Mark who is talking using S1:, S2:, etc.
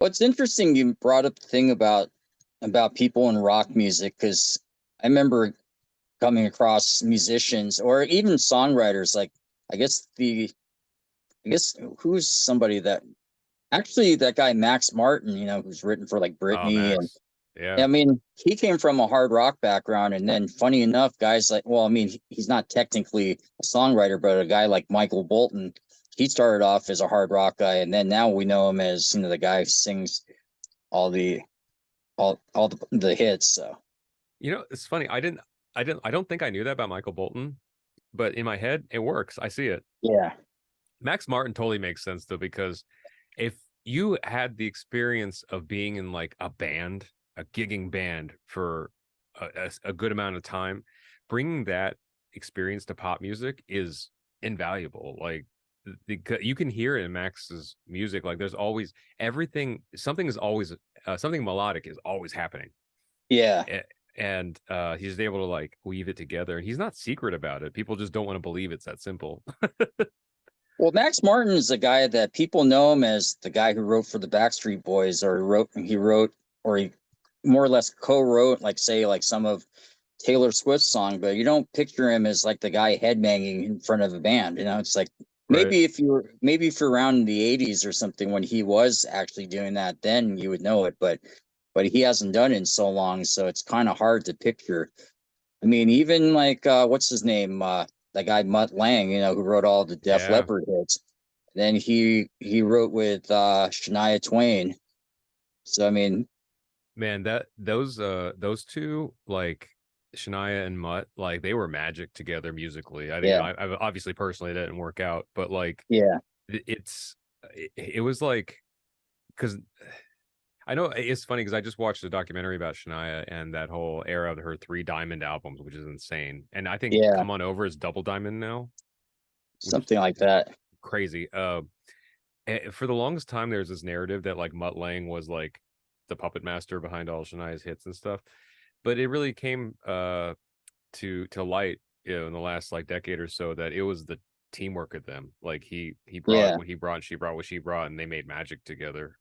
S1: Well, it's interesting you brought up the thing about people in rock music because I remember coming across musicians or even songwriters like I guess the I guess who's somebody that actually that guy Max Martin, who's written for like
S2: Oh,
S1: Britney and
S2: Max. Yeah.
S1: I mean he came from a hard rock background and then funny enough guys like well I mean he's not technically a songwriter but a guy like Michael Bolton he started off as a hard rock guy and then now we know him as the guy who sings all the all the hits. So
S2: It's funny. I don't think I knew that about Michael Bolton, but in my head, it works. I see it.
S1: yeah,
S2: Max Martin totally makes sense though, because if you had the experience of being in like a band, a gigging band for a good amount of time, bringing that experience to pop music is invaluable. Like you can hear it in Max's music. Like there's always everything, something is always, something melodic is always happening.
S1: yeah.
S2: And he's able to like weave it together. And he's not secret about it. People just don't want to believe it's that simple.
S1: Well, Max Martin is a guy that people know him as the guy who wrote for the Backstreet Boys, or he wrote, or he more or less co-wrote, like say, like some of Taylor Swift's song. But you don't picture him as like the guy headbanging in front of a band. It's like
S2: Right.
S1: maybe if you're around in the '80s or something when he was actually doing that, then you would know it. But he hasn't done it in so long, so it's kind of hard to picture. I mean, even like what's his name? That guy Mutt Lang, who wrote all the Def
S2: Yeah.
S1: Leppard hits. Then he wrote with Shania Twain. So I mean,
S2: Man, those two, like Shania and Mutt, like they were magic together musically. I think,
S1: yeah,
S2: I obviously personally it didn't work out, but like
S1: yeah,
S2: it was like, because I know it's funny because I just watched a documentary about Shania and that whole era of her three diamond albums, which is insane. And I think
S1: yeah,
S2: Come On Over is double diamond now, which
S1: something like
S2: is
S1: that.
S2: crazy. For the longest time, there's this narrative that like Mutt Lang was like the puppet master behind all Shania's hits and stuff, but it really came to light, in the last like decade or so, that it was the teamwork of them. Like he brought
S1: Yeah.
S2: what he brought, and she brought what she brought, and they made magic together.